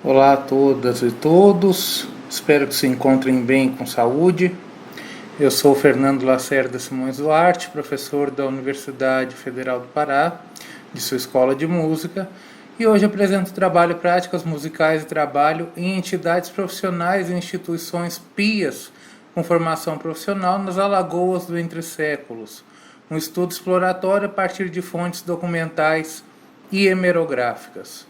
Olá a todas e todos, espero que se encontrem bem com saúde. Eu sou Fernando Lacerda Simões Duarte, professor da Universidade Federal do Pará, de sua escola de música, e hoje apresento trabalho práticas musicais e trabalho em entidades profissionais e instituições PIAs com formação profissional nas Alagoas do Entre Séculos, um estudo exploratório a partir de fontes documentais e hemerográficas.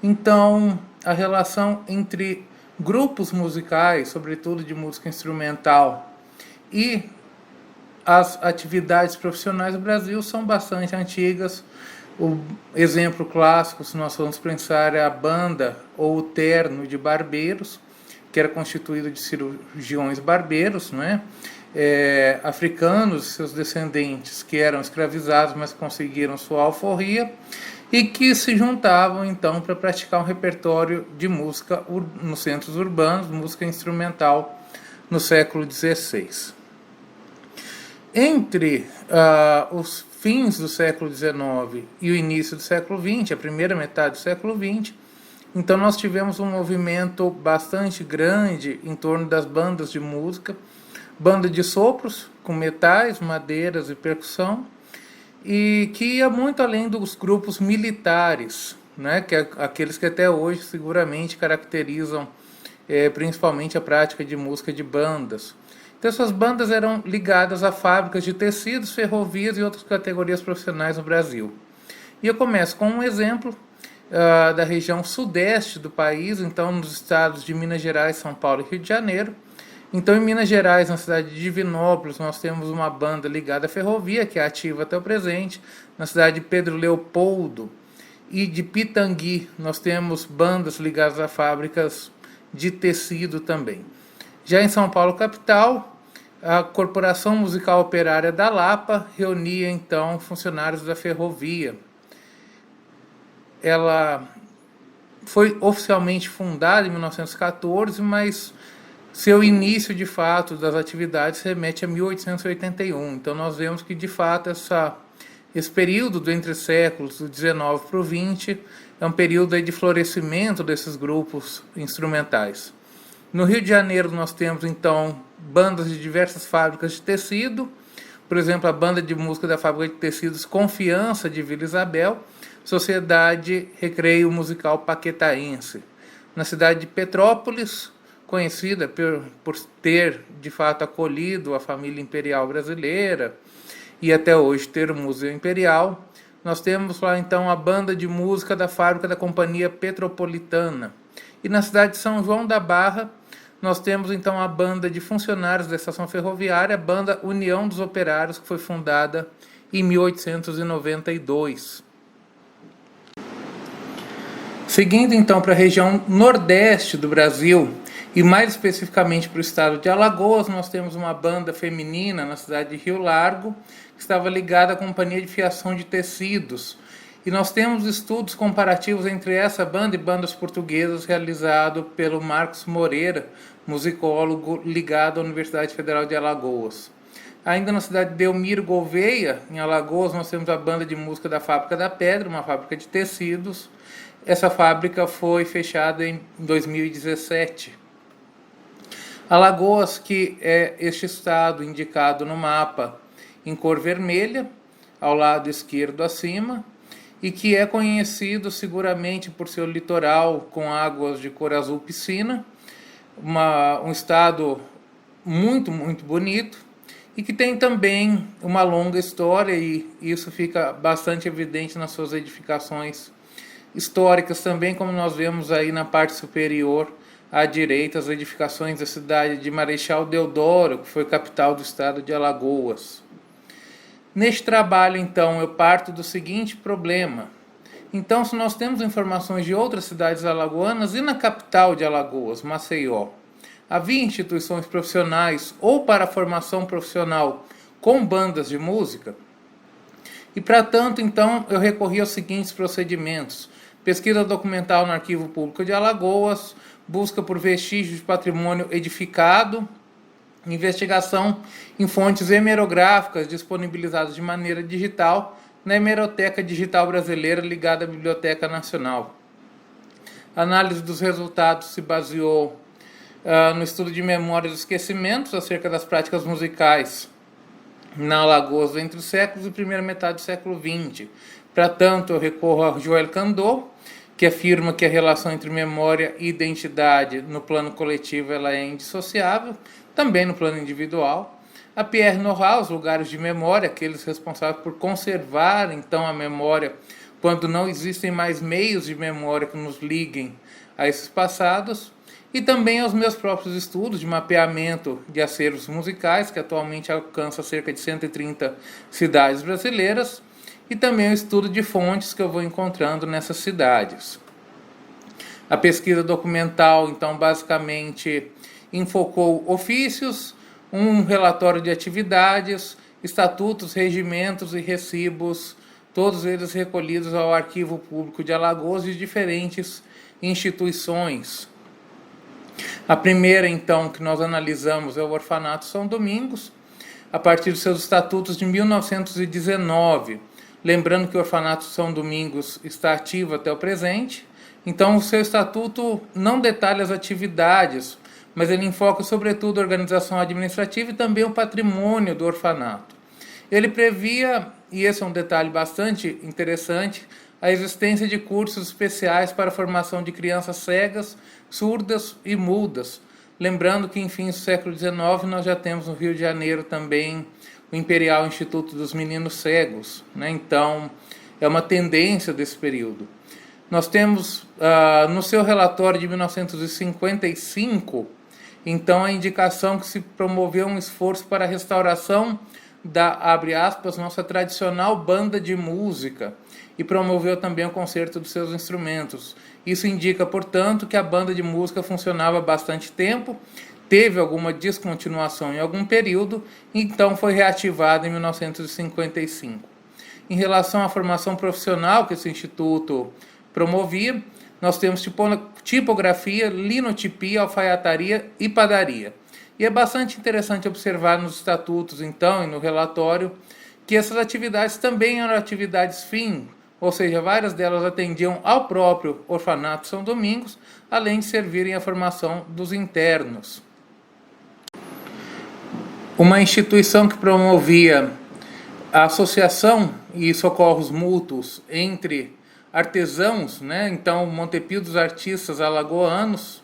Então, a relação entre grupos musicais, sobretudo de música instrumental, e as atividades profissionais do Brasil são bastante antigas. O exemplo clássico, se nós formos pensar, é a banda ou o terno de barbeiros, que era constituído de cirurgiões barbeiros, africanos e seus descendentes, que eram escravizados, mas conseguiram sua alforria, e que se juntavam então para praticar um repertório de música nos centros urbanos, música instrumental no século XVI. Entre os fins do século XIX e o início do século XX, a primeira metade do século XX, então nós tivemos um movimento bastante grande em torno das bandas de música, banda de sopros com metais, madeiras e percussão, e que ia muito além dos grupos militares, que é aqueles que até hoje seguramente caracterizam principalmente a prática de música de bandas. Então essas bandas eram ligadas a fábricas de tecidos, ferrovias e outras categorias profissionais no Brasil. E eu começo com um exemplo da região sudeste do país, então nos estados de Minas Gerais, São Paulo e Rio de Janeiro. Então, em Minas Gerais, na cidade de Divinópolis, nós temos uma banda ligada à ferrovia, que é ativa até o presente. Na cidade de Pedro Leopoldo e de Pitangui, nós temos bandas ligadas a fábricas de tecido também. Já em São Paulo, capital, a Corporação Musical Operária da Lapa reunia, então, funcionários da ferrovia. Ela foi oficialmente fundada em 1914, mas seu início, de fato, das atividades remete a 1881. Então, nós vemos que, de fato, esse período do entre séculos, do 19 para o 20, é um período aí de florescimento desses grupos instrumentais. No Rio de Janeiro, nós temos, então, bandas de diversas fábricas de tecido. Por exemplo, a banda de música da fábrica de tecidos Confiança, de Vila Isabel, Sociedade Recreio Musical Paquetaense. Na cidade de Petrópolis, conhecida por ter, de fato, acolhido a família imperial brasileira e até hoje ter o Museu Imperial. Nós temos lá, então, a banda de música da fábrica da Companhia Petropolitana. E na cidade de São João da Barra, nós temos, então, a banda de funcionários da estação ferroviária, a banda União dos Operários, que foi fundada em 1892. Seguindo, então, para a região nordeste do Brasil, e mais especificamente para o estado de Alagoas, nós temos uma banda feminina na cidade de Rio Largo, que estava ligada à Companhia de Fiação de Tecidos. E nós temos estudos comparativos entre essa banda e bandas portuguesas realizado pelo Marcos Moreira, musicólogo ligado à Universidade Federal de Alagoas. Ainda na cidade de Delmiro Gouveia, em Alagoas, nós temos a banda de música da Fábrica da Pedra, uma fábrica de tecidos. Essa fábrica foi fechada em 2017. Alagoas, que é este estado indicado no mapa em cor vermelha, ao lado esquerdo acima, e que é conhecido seguramente por seu litoral com águas de cor azul piscina, um estado muito, muito bonito, e que tem também uma longa história, e isso fica bastante evidente nas suas edificações históricas também, como nós vemos aí na parte superior à direita, as edificações da cidade de Marechal Deodoro, que foi capital do estado de Alagoas. Neste trabalho, então, eu parto do seguinte problema. Então, se nós temos informações de outras cidades alagoanas, e na capital de Alagoas, Maceió, havia instituições profissionais ou para a formação profissional com bandas de música? E, para tanto, então, eu recorri aos seguintes procedimentos: pesquisa documental no Arquivo Público de Alagoas, busca por vestígios de patrimônio edificado, investigação em fontes hemerográficas disponibilizadas de maneira digital na Hemeroteca Digital Brasileira ligada à Biblioteca Nacional. A análise dos resultados se baseou no estudo de memórias e esquecimentos acerca das práticas musicais na Alagoas entre os séculos e primeira metade do século XX. Para tanto, eu recorro a Joël Candot, que afirma que a relação entre memória e identidade no plano coletivo ela é indissociável, também no plano individual. A Pierre Nora, os lugares de memória, aqueles responsáveis por conservar então a memória quando não existem mais meios de memória que nos liguem a esses passados. E também aos meus próprios estudos de mapeamento de acervos musicais, que atualmente alcança cerca de 130 cidades brasileiras, e também o estudo de fontes que eu vou encontrando nessas cidades. A pesquisa documental, então, basicamente enfocou ofícios, um relatório de atividades, estatutos, regimentos e recibos, todos eles recolhidos ao Arquivo Público de Alagoas de diferentes instituições. A primeira, então, que nós analisamos é o Orfanato São Domingos, a partir dos seus estatutos de 1919. Lembrando que o Orfanato São Domingos está ativo até o presente, então o seu estatuto não detalha as atividades, mas ele enfoca sobretudo a organização administrativa e também o patrimônio do orfanato. Ele previa, e esse é um detalhe bastante interessante, a existência de cursos especiais para a formação de crianças cegas, surdas e mudas. Lembrando que em fins do século XIX nós já temos no Rio de Janeiro também o Imperial Instituto dos Meninos Cegos, né? Então é uma tendência desse período. Nós temos no seu relatório de 1955, então a indicação que se promoveu um esforço para a restauração da, abre aspas, nossa tradicional banda de música, e promoveu também o concerto dos seus instrumentos. Isso indica, portanto, que a banda de música funcionava há bastante tempo, teve alguma descontinuação em algum período, então foi reativada em 1955. Em relação à formação profissional que esse instituto promovia, nós temos tipografia, linotipia, alfaiataria e padaria. E é bastante interessante observar nos estatutos, então, e no relatório, que essas atividades também eram atividades fim, ou seja, várias delas atendiam ao próprio Orfanato São Domingos, além de servirem à formação dos internos. Uma instituição que promovia a associação e socorros mútuos entre artesãos, né? Então, Montepio dos Artistas Alagoanos,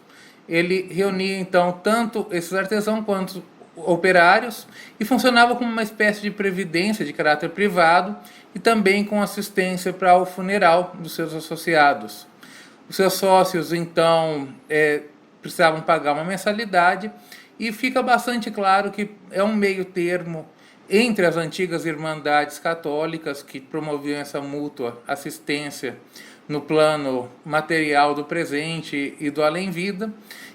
ele reunia então tanto esses artesãos quanto operários e funcionava como uma espécie de previdência de caráter privado e também com assistência para o funeral dos seus associados. Os seus sócios então precisavam pagar uma mensalidade e fica bastante claro que é um meio termo entre as antigas irmandades católicas que promoviam essa mútua assistência no plano material do presente e do além-vida,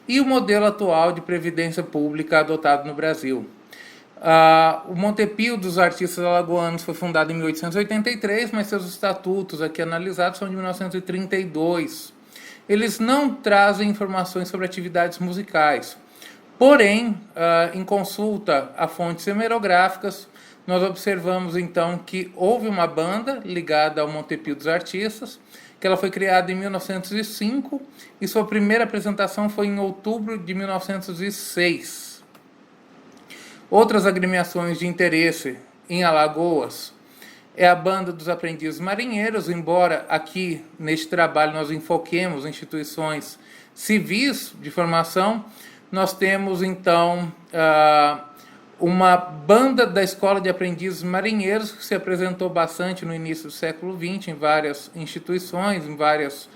e o modelo atual de previdência pública adotado no Brasil. O Montepio dos Artistas Alagoanos foi fundado em 1883, mas seus estatutos aqui analisados são de 1932. Eles não trazem informações sobre atividades musicais. Porém, em consulta a fontes hemerográficas, nós observamos então que houve uma banda ligada ao Montepio dos Artistas, que ela foi criada em 1905 e sua primeira apresentação foi em outubro de 1906. Outras agremiações de interesse em Alagoas é a Banda dos Aprendizes Marinheiros, embora aqui neste trabalho nós enfoquemos instituições civis de formação. Nós temos então uma banda da Escola de Aprendizes Marinheiros que se apresentou bastante no início do século XX em várias instituições, em várias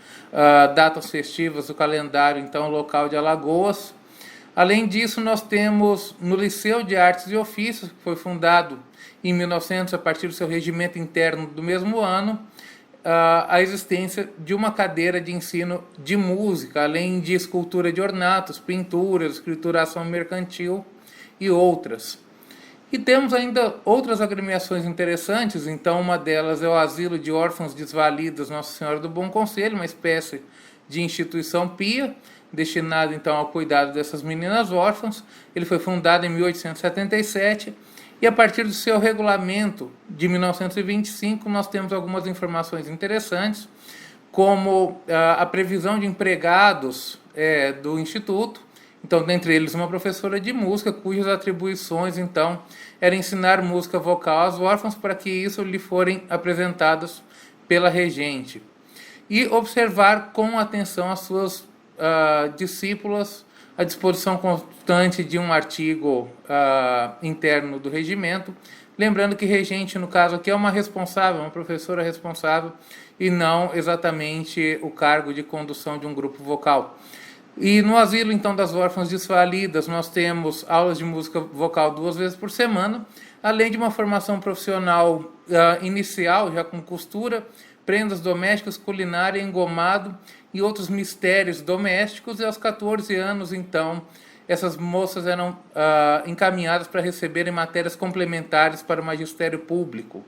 datas festivas do calendário então local de Alagoas. Além disso, nós temos no Liceu de Artes e Ofícios, que foi fundado em 1900 a partir do seu regimento interno do mesmo ano, a existência de uma cadeira de ensino de música, além de escultura de ornatos, pinturas, escrituração mercantil e outras. E temos ainda outras agremiações interessantes, então uma delas é o Asilo de Órfãos Desvalidas Nossa Senhora do Bom Conselho, uma espécie de instituição pia, destinada então ao cuidado dessas meninas órfãs. Ele foi fundado em 1877 e a partir do seu regulamento de 1925 nós temos algumas informações interessantes. como a previsão de empregados do Instituto. Então, dentre eles, uma professora de música, cujas atribuições, então, era ensinar música vocal aos órfãos para que isso lhe forem apresentadas pela regente. E observar com atenção as suas discípulas, à disposição constante de um artigo interno do regimento. Lembrando que regente, no caso aqui, é uma responsável, uma professora responsável, e não exatamente o cargo de condução de um grupo vocal. E no asilo, então, das órfãs desvalidas, nós temos aulas de música vocal 2 vezes por semana, além de uma formação profissional inicial, já com costura, prendas domésticas, culinária, engomado e outros mistérios domésticos. E aos 14 anos, então, essas moças eram encaminhadas para receberem matérias complementares para o magistério público.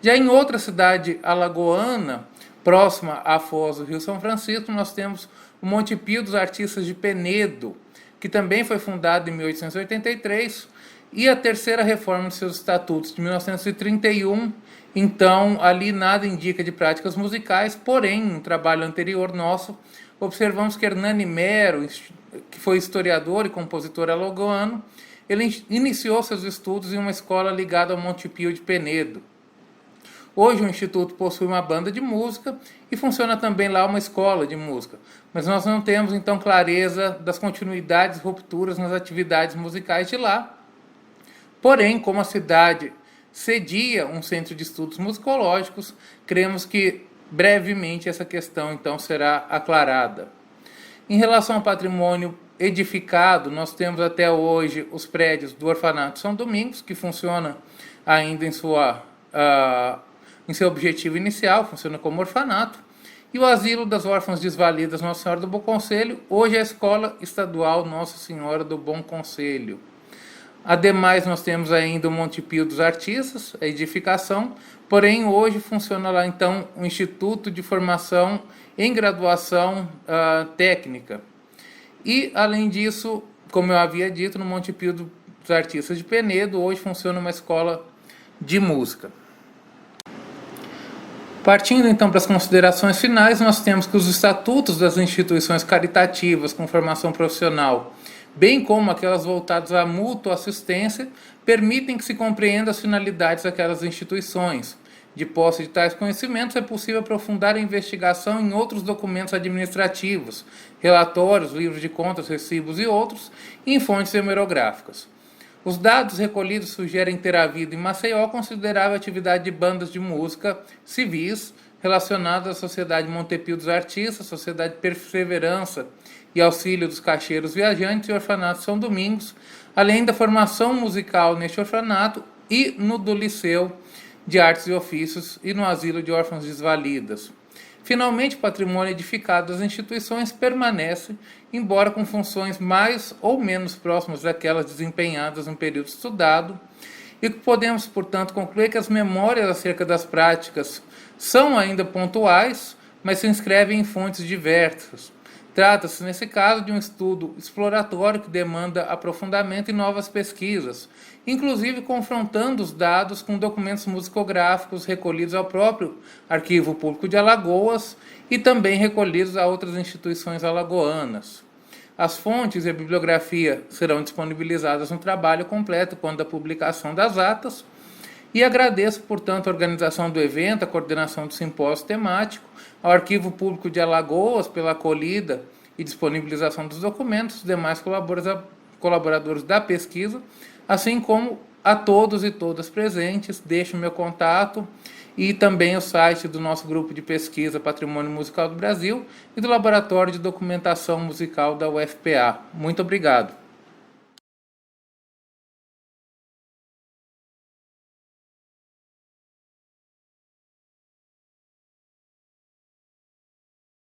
Já em outra cidade alagoana, próxima à Foz do Rio São Francisco, nós temos o Monte Pio dos Artistas de Penedo, que também foi fundado em 1883, e a terceira reforma de seus estatutos de 1931. Então, ali nada indica de práticas musicais, porém, no trabalho anterior nosso, observamos que Hernani Mero, que foi historiador e compositor alagoano, ele iniciou seus estudos em uma escola ligada ao Monte Pio de Penedo. Hoje o Instituto possui uma banda de música e funciona também lá uma escola de música, mas nós não temos então clareza das continuidades e rupturas nas atividades musicais de lá. Porém, como a cidade cedia um centro de estudos musicológicos, cremos que brevemente essa questão então será aclarada. Em relação ao patrimônio edificado, nós temos até hoje os prédios do Orfanato São Domingos, que funciona ainda em seu objetivo inicial, funciona como orfanato, e o Asilo das Órfãs Desvalidas Nossa Senhora do Bom Conselho, hoje é a Escola Estadual Nossa Senhora do Bom Conselho. Ademais, nós temos ainda o Monte Pio dos Artistas, a edificação, porém hoje funciona lá então um Instituto de Formação em Graduação Técnica. E, além disso, como eu havia dito, no Monte Pio dos Artistas de Penedo, hoje funciona uma escola de música. Partindo então para as considerações finais, nós temos que os estatutos das instituições caritativas com formação profissional, bem como aquelas voltadas à mútua assistência, permitem que se compreenda as finalidades daquelas instituições. De posse de tais conhecimentos, é possível aprofundar a investigação em outros documentos administrativos, relatórios, livros de contas, recibos e outros, e em fontes hemerográficas. Os dados recolhidos sugerem ter havido em Maceió considerável atividade de bandas de música civis relacionadas à Sociedade Monte Pio dos Artistas, Sociedade Perseverança e Auxílio dos Caixeiros Viajantes e Orfanato São Domingos, além da formação musical neste orfanato e no do Liceu de Artes e Ofícios e no Asilo de Órfãos Desvalidas. Finalmente, o patrimônio edificado das instituições permanece, embora com funções mais ou menos próximas daquelas desempenhadas no período estudado, e podemos, portanto, concluir que as memórias acerca das práticas são ainda pontuais, mas se inscrevem em fontes diversas. Trata-se, nesse caso, de um estudo exploratório que demanda aprofundamento e novas pesquisas, inclusive confrontando os dados com documentos musicográficos recolhidos ao próprio Arquivo Público de Alagoas e também recolhidos a outras instituições alagoanas. As fontes e a bibliografia serão disponibilizadas no trabalho completo quando da publicação das atas. E agradeço, portanto, a organização do evento, a coordenação do simpósio temático, ao Arquivo Público de Alagoas pela acolhida e disponibilização dos documentos, os demais colaboradores da pesquisa, assim como a todos e todas presentes. Deixo o meu contato e também o site do nosso grupo de pesquisa Patrimônio Musical do Brasil e do Laboratório de Documentação Musical da UFPA. Muito obrigado.